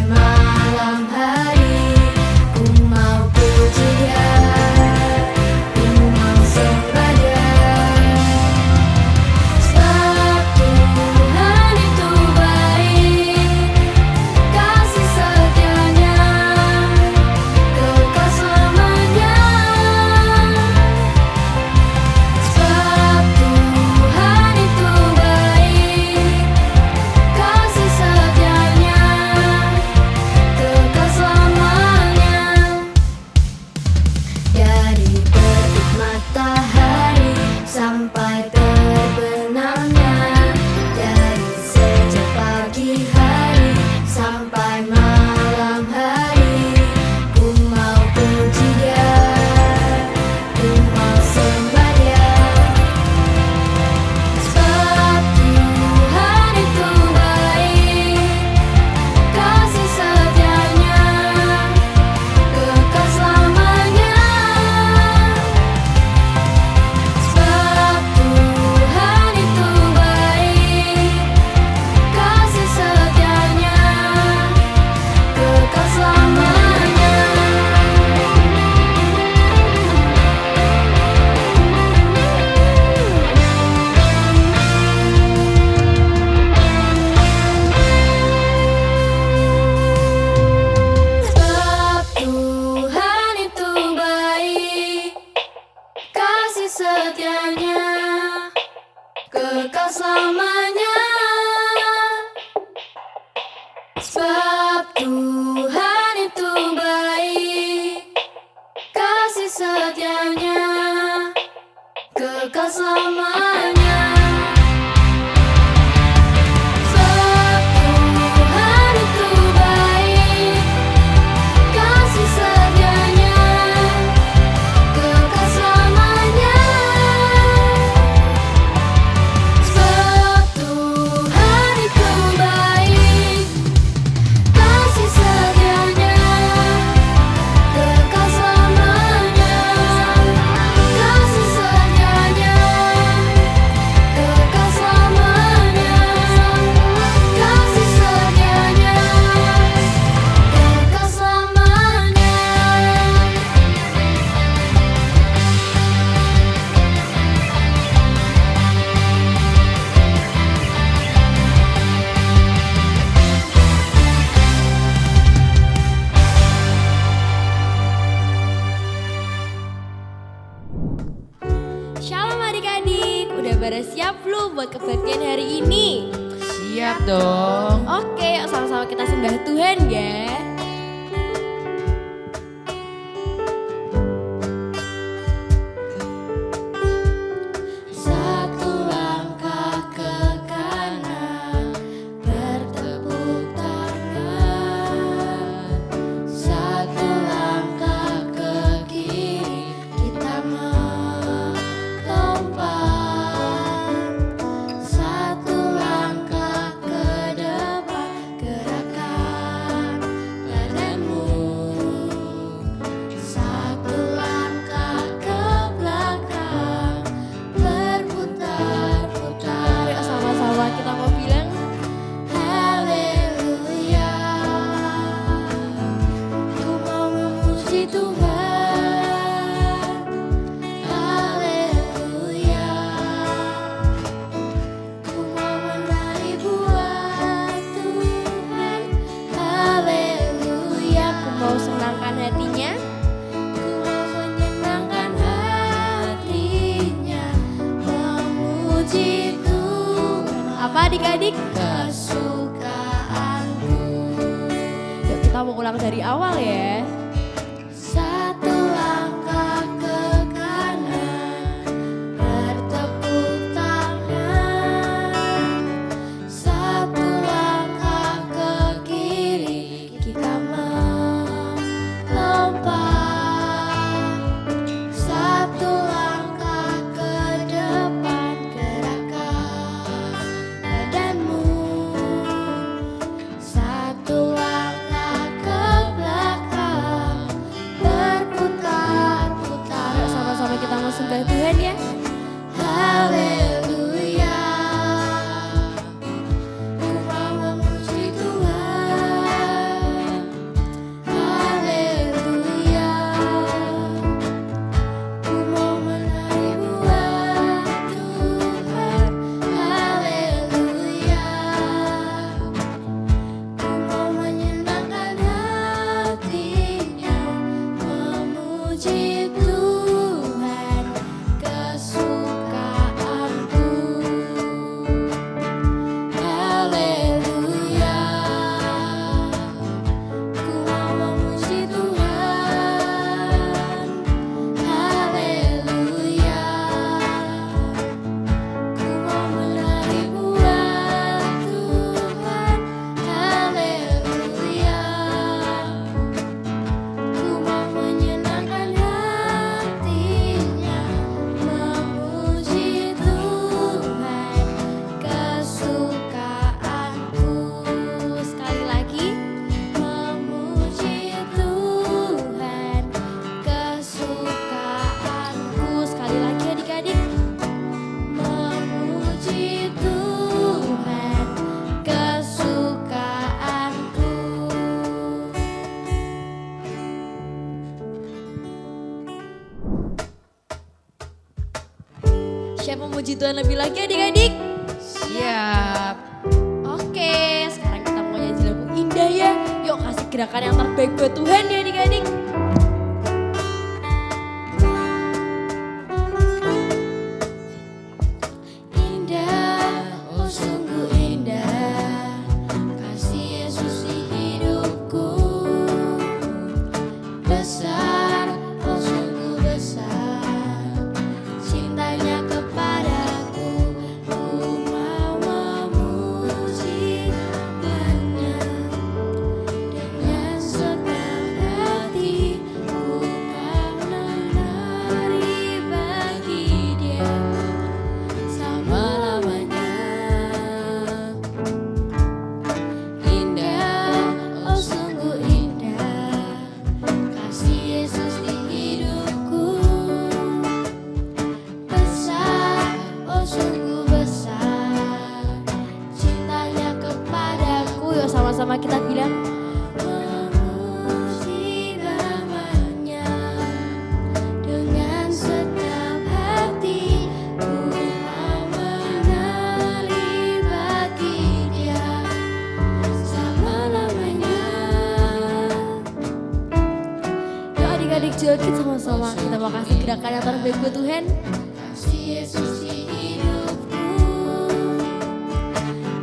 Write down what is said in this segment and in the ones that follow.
malam hari. Ku mau puji Dia, ku mau sembah Dia. Sebab Tuhan itu baik, kasih setianya kekal selamanya. Sebab Tuhan itu baik, kasih setianya kekal selamanya. Dari terbit matahari sampai terbenamnya, dari sejak pagi hari sampai malam hari. Ku mau puji Dia, ku mau sembah Dia. Sebab Tuhan itu baik, kasih setianya kekal selamanya. Sebab Tuhan itu baik, kasih setianya kekal selamanya. Sebab Tuhan itu baik, kasih setianya kekal selamanya. Sebab Tuhan itu baik, kasih setianya kekal selamanya. Sebab Tuhan itu baik, kasih setianya kekal selamanya. Sebab Tuhan itu baik, kasih setianya kekal selamanya. Kasih setianya kekal selamanya. Kasih setianya kekal selamanya. Shalom adik-adik, udah pada siap belum buat kebaktian hari ini? Siap dong. Oke, yuk sama-sama kita sembah Tuhan ya. Satu langkah ke kanan, bertepuk tangan. Satu langkah ke kiri, kita melompat. Satu langkah ke depan, gerakan badanmu. Satu langkah ke belakang, berputar-putar. Yuk sama-sama kita mau bilang Haleluya, ku mau memuji Tuhan. Haleluya, ku mau menari buat Tuhan. Haleluya, aku mau senangkan hatinya. ku mau menyenangkan hatinya, memuji Tuhan. Apa adik-adik? Kesukaanku. Yuk kita mau ulang dari awal ya. Satu langkah ke kanan, bertepuk tangan. Satu langkah ke kiri, kita melompat. Satu langkah ke depan, gerakan badanmu. Satu langkah ke belakang, siap memuji Tuhan lebih lagi adik-adik? Siap. Oke, sekarang kita mau nyanyi lagu indah ya. Yuk kasih gerakan yang terbaik buat Tuhan ya adik-adik. Indah, oh sungguh indah, kasih Yesus di hidupku. Besar, oh sungguh besar, cintanya kepadaku. Ku mau memuji namanya dengan segenap hati. Ku kan menari bagi Dia selama-lamanya. Indah, oh sungguh indah, kasih Yesus di hidupku. Besar, oh sungguh besar, cintanya kepadaku. Yuk sama-sama kita bilang, memuji namanya dengan segenap hati. Ku mau menari bagi Dia selama-lamanya. Yuk adik-adik joget sama-sama, kita mau kasih gerakan yang terbaik buat Tuhan. Kasih Yesus di hidupku.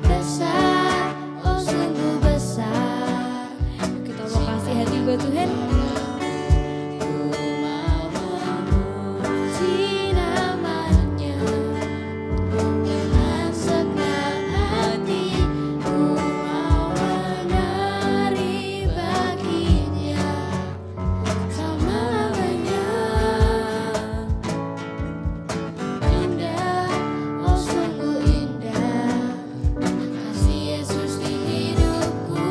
Besar, oh sungguh besar, yuk kita mau kasih hati buat Tuhan. Ku mau memuji namanya dengan segenap hati. Ku mau menari bagi Dia selama-lamanya. Indah, oh sungguh indah, kasih Yesus di hidupku.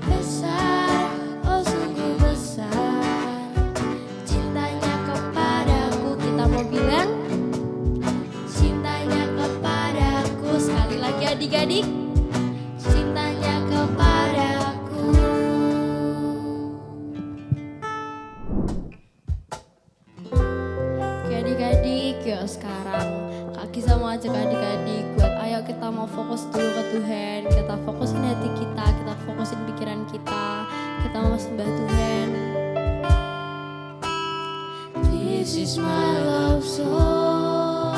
Besar, oh sungguh besar, cintanya kepadaku. Kita mau bilang, cintanya kepadaku. Sekali lagi adik-adik, cintanya kepadaku. Oke adik-adik, yuk sekarang Kak Gisa mau ajak adik-adik buat ayo kita mau fokus dulu ke Tuhan. Kita fokusin hati kita fokusin pikiran kita mau sembah Tuhan. This is my love song.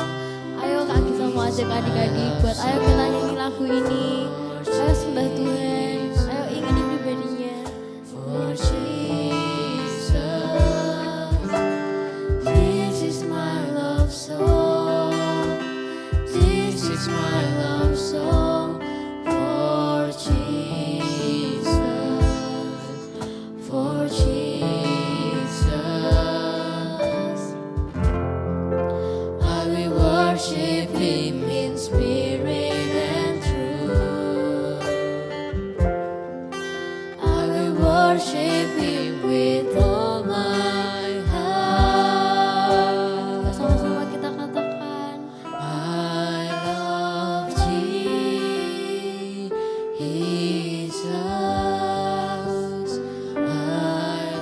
Ayo Kak Gisa mau ajak adik-adik buat ayo kita nyanyi lagu ini. Ayo sembah Tuhan, ayo ingin pribadinya. For Jesus, this is my love song. This is my love song. For Jesus, for Jesus, I will worship Him in spirit and truth. I will worship Him with all my heart. Sama-sama kita katakan, I love Jesus. I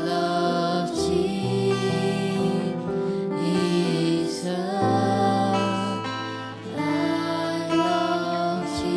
love Jesus. I love Jesus.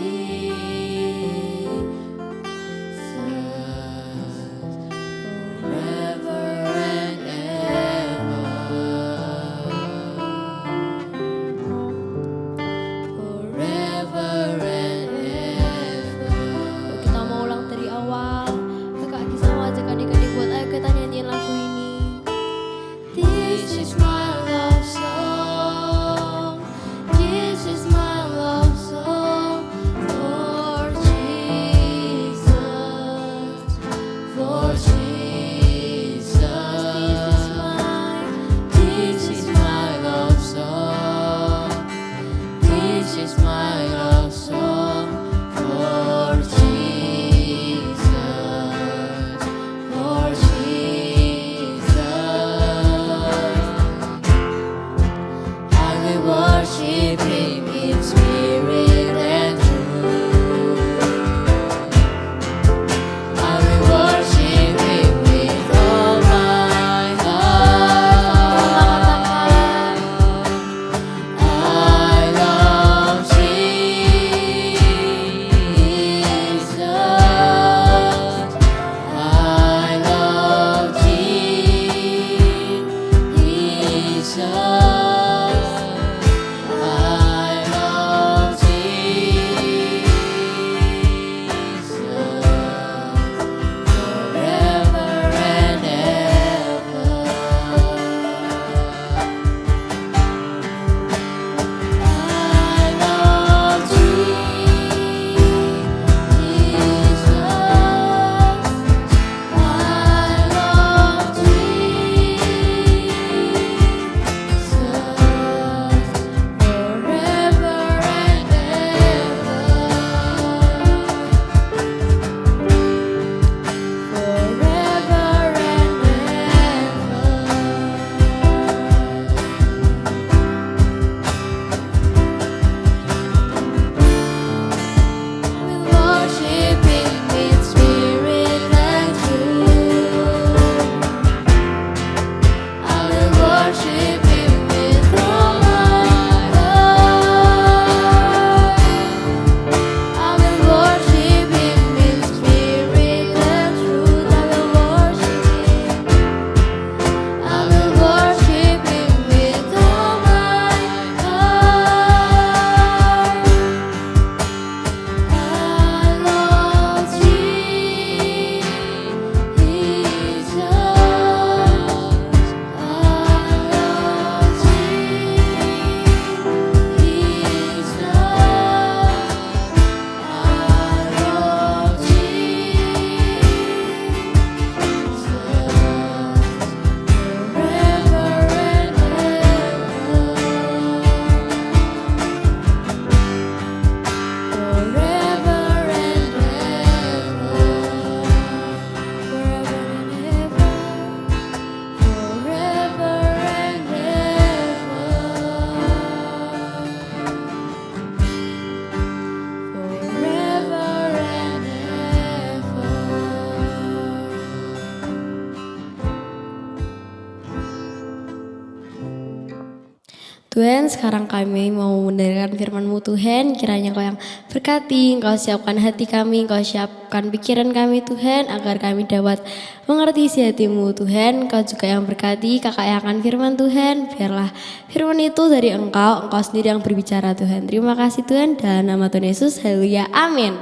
Tuhan, sekarang kami mau mendengarkan firman-Mu Tuhan. Kiranya Engkau yang berkati, Engkau siapkan hati kami, Engkau siapkan pikiran kami Tuhan, agar kami dapat mengerti isi hati-Mu Tuhan. Engkau juga yang berkati kakak yang akan firman Tuhan. Biarlah firman itu dari Engkau sendiri yang berbicara Tuhan. Terima kasih Tuhan, dalam nama Tuhan Yesus, haleluya, amin.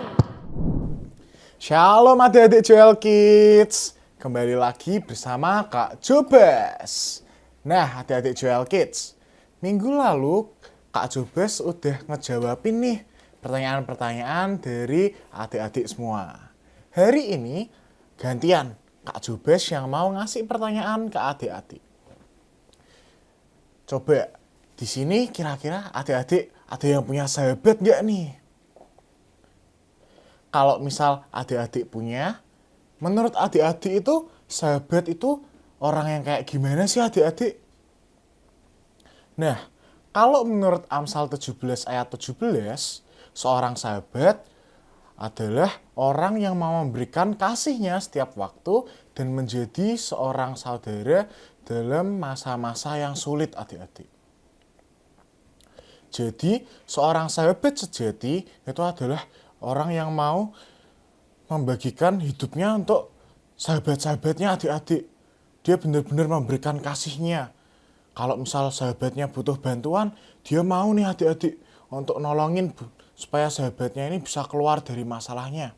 Shalom adik-adik Joel Kids. Kembali lagi bersama Kak Jobas. Nah adik-adik Joel Kids, minggu lalu Kak Jobas udah ngejawabin nih pertanyaan-pertanyaan dari adik-adik semua. Hari ini gantian Kak Jobas yang mau ngasih pertanyaan ke adik-adik. Coba di sini kira-kira adik-adik ada yang punya sahabat nggak nih? Kalau misal adik-adik punya, menurut adik-adik itu sahabat itu orang yang kayak gimana sih adik-adik? Nah, kalau menurut Amsal 17 ayat 17, seorang sahabat adalah orang yang mau memberikan kasihnya setiap waktu dan menjadi seorang saudara dalam masa-masa yang sulit adik-adik. Jadi, seorang sahabat sejati itu adalah orang yang mau membagikan hidupnya untuk sahabat-sahabatnya adik-adik. Dia benar-benar memberikan kasihnya. Kalau misal sahabatnya butuh bantuan, dia mau nih adik-adik untuk nolongin supaya sahabatnya ini bisa keluar dari masalahnya.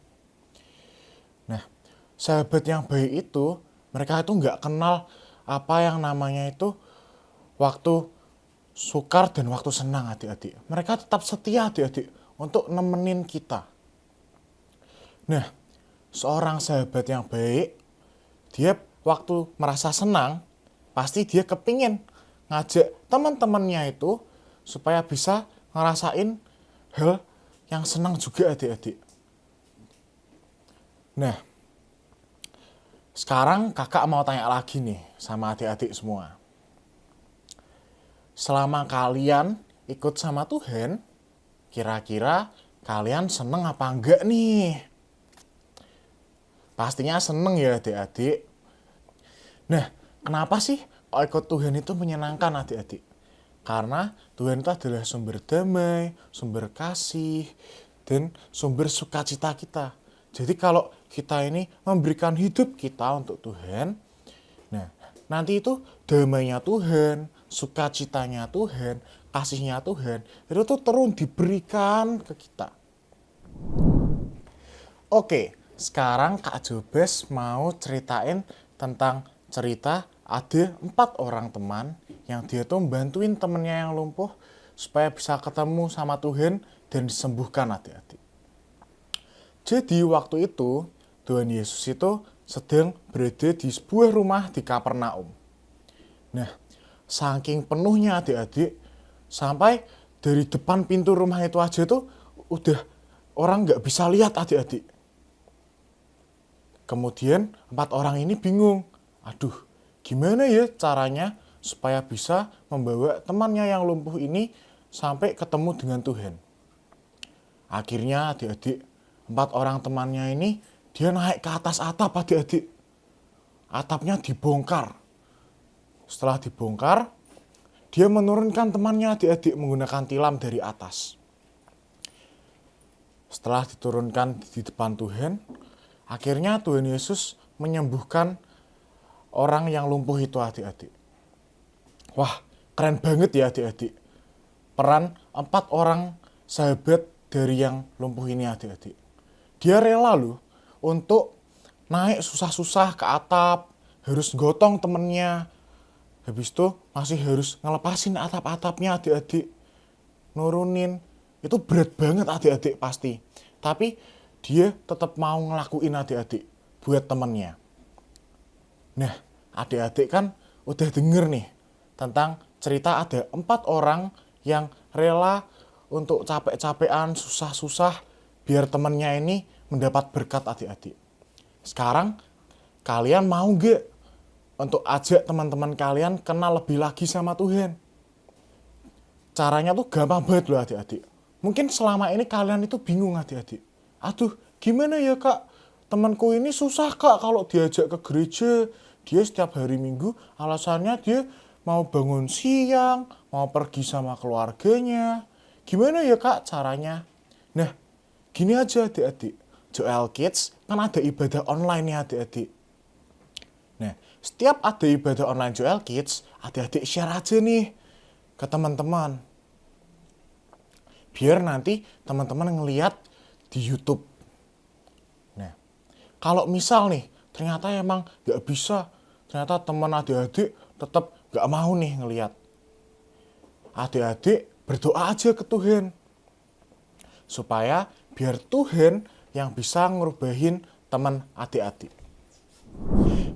Nah, sahabat yang baik itu, mereka itu nggak kenal apa yang namanya itu waktu sukar dan waktu senang adik-adik. Mereka tetap setia adik-adik untuk nemenin kita. Nah, seorang sahabat yang baik, dia waktu merasa senang, pasti dia kepingin ngajak teman-temannya itu supaya bisa ngerasain hal yang senang juga adik-adik. Nah, sekarang kakak mau tanya lagi nih sama adik-adik semua. Selama kalian ikut sama Tuhan, kira-kira kalian seneng apa enggak nih? Pastinya seneng ya adik-adik. Nah, kenapa sih kalau ikut Tuhan itu menyenangkan adik-adik? Karena Tuhan itu adalah sumber damai, sumber kasih, dan sumber sukacita kita. Jadi kalau kita ini memberikan hidup kita untuk Tuhan, nah nanti itu damainya Tuhan, sukacitanya Tuhan, kasihnya Tuhan, itu tuh terus diberikan ke kita. Oke, sekarang Kak Jobas mau ceritain tentang cerita ada 4 orang teman yang dia tuh bantuin temennya yang lumpuh supaya bisa ketemu sama Tuhan dan disembuhkan adik-adik. Jadi waktu itu Tuhan Yesus itu sedang berada di sebuah rumah di Kapernaum. Nah, saking penuhnya adik-adik, sampai dari depan pintu rumah itu aja tuh udah orang nggak bisa lihat adik-adik. Kemudian 4 orang ini bingung. Aduh, gimana ya caranya supaya bisa membawa temannya yang lumpuh ini sampai ketemu dengan Tuhan. Akhirnya adik-adik, 4 orang temannya ini dia naik ke atas atap adik-adik. Atapnya dibongkar. Setelah dibongkar, dia menurunkan temannya adik-adik menggunakan tilam dari atas. Setelah diturunkan di depan Tuhan, akhirnya Tuhan Yesus menyembuhkan orang yang lumpuh itu adik-adik. Wah, keren banget ya adik-adik. Peran 4 orang sahabat dari yang lumpuh ini adik-adik. Dia rela loh untuk naik susah-susah ke atap, harus gotong temennya. Habis itu masih harus ngelepasin atap-atapnya adik-adik. Nurunin. Itu berat banget adik-adik pasti. Tapi dia tetap mau ngelakuin adik-adik buat temennya. Nah, adik-adik kan udah denger nih tentang cerita ada 4 orang yang rela untuk capek-capekan, susah-susah biar temennya ini mendapat berkat adik-adik. Sekarang kalian mau gak untuk ajak teman-teman kalian kenal lebih lagi sama Tuhan? Caranya tuh gampang banget loh adik-adik. Mungkin selama ini kalian itu bingung adik-adik. Aduh, gimana ya kak? Temanku ini susah kak kalau diajak ke gereja. Dia setiap hari Minggu alasannya dia mau bangun siang, mau pergi sama keluarganya. Gimana ya Kak caranya? Nah, gini aja adik-adik. Joel Kids kan ada ibadah online ya adik-adik. Nah, setiap ada ibadah online Joel Kids, adik-adik share aja nih ke teman-teman. Biar nanti teman-teman ngeliat di YouTube. Nah, kalau misal nih, ternyata emang gak bisa. Ternyata teman adik-adik tetap gak mau nih ngeliat. Adik-adik berdoa aja ke Tuhan. Supaya biar Tuhan yang bisa ngerubahin teman adik-adik.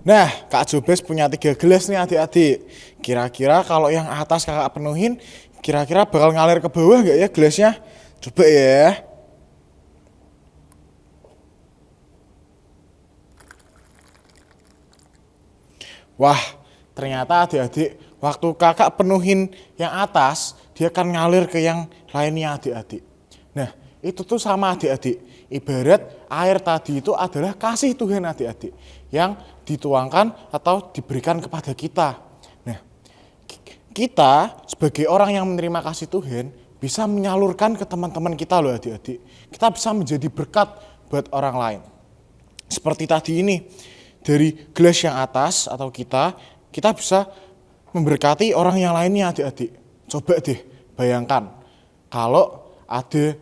Nah, Kak Jobes punya 3 gelas nih adik-adik. Kira-kira kalau yang atas kakak penuhin, kira-kira bakal ngalir ke bawah gak ya gelasnya? Coba ya. Wah, ternyata adik-adik, waktu kakak penuhin yang atas, dia akan ngalir ke yang lainnya adik-adik. Nah, itu tuh sama adik-adik. Ibarat air tadi itu adalah kasih Tuhan adik-adik. Yang dituangkan atau diberikan kepada kita. Nah, kita sebagai orang yang menerima kasih Tuhan, bisa menyalurkan ke teman-teman kita loh adik-adik. Kita bisa menjadi berkat buat orang lain. Seperti tadi ini. Dari gelas yang atas atau kita bisa memberkati orang yang lainnya adik-adik. Coba deh bayangkan kalau ada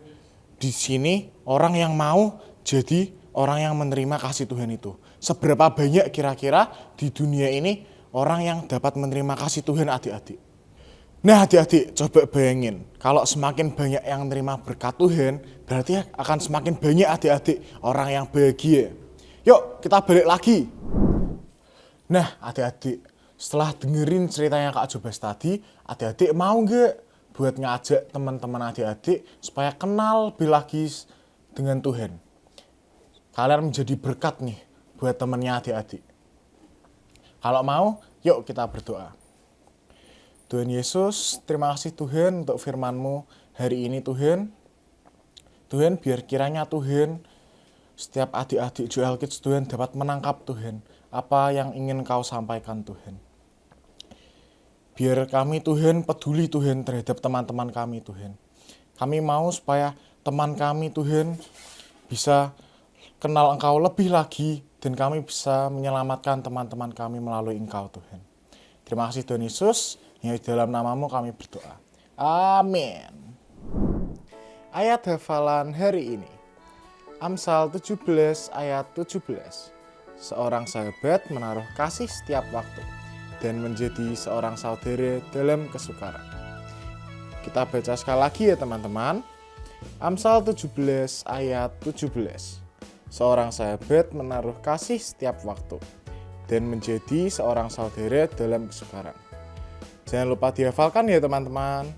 di sini orang yang mau jadi orang yang menerima kasih Tuhan itu. Seberapa banyak kira-kira di dunia ini orang yang dapat menerima kasih Tuhan adik-adik. Nah adik-adik coba bayangin kalau semakin banyak yang menerima berkat Tuhan berarti akan semakin banyak adik-adik orang yang bahagia. Yuk kita balik lagi. Nah adik-adik setelah dengerin ceritanya Kak Jobes tadi, adik-adik mau gak buat ngajak teman-teman adik-adik supaya kenal lebih lagi dengan Tuhan. Kalian menjadi berkat nih buat temannya adik-adik. Kalau mau, yuk kita berdoa. Tuhan Yesus, terima kasih Tuhan untuk firman-Mu hari ini Tuhan. Tuhan biar kiranya Tuhan setiap adik-adik Joel Kids Tuhan dapat menangkap Tuhan apa yang ingin Kau sampaikan Tuhan. Biar kami Tuhan peduli Tuhan terhadap teman-teman kami Tuhan. Kami mau supaya teman kami Tuhan bisa kenal Engkau lebih lagi dan kami bisa menyelamatkan teman-teman kami melalui Engkau Tuhan. Terima kasih Tuhan Yesus, yang dalam nama-Mu kami berdoa. Amin. Ayat hafalan hari ini. Amsal 17 ayat 17. Seorang sahabat menaruh kasih setiap waktu dan menjadi seorang saudara dalam kesukaran. Kita baca sekali lagi ya teman-teman. Amsal 17 ayat 17. Seorang sahabat menaruh kasih setiap waktu dan menjadi seorang saudara dalam kesukaran. Jangan lupa dihafalkan ya teman-teman.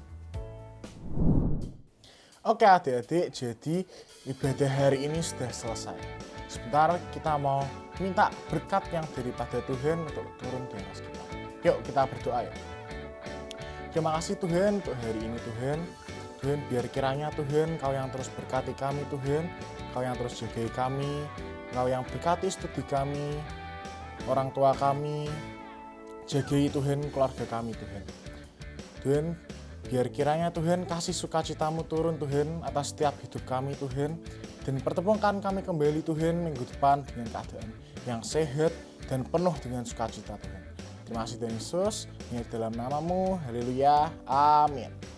Oke adik-adik, jadi ibadah hari ini sudah selesai. Sebentar kita mau minta berkat yang daripada Tuhan untuk turun di atas kita. Yuk kita berdoa ya. Terima kasih Tuhan untuk hari ini Tuhan. Tuhan biar kiranya Tuhan Kau yang terus berkati kami Tuhan. Kau yang terus jagai kami. Kau yang berkati studi kami, orang tua kami. Jagai Tuhan keluarga kami Tuhan. Tuhan biar kiranya Tuhan kasih sukacita-Mu turun Tuhan atas setiap hidup kami Tuhan. Dan pertemukan kami kembali Tuhan minggu depan dengan keadaan yang sehat dan penuh dengan sukacita Tuhan. Terima kasih Tuhan Yesus, hanya dalam nama-Mu, haleluya, amin.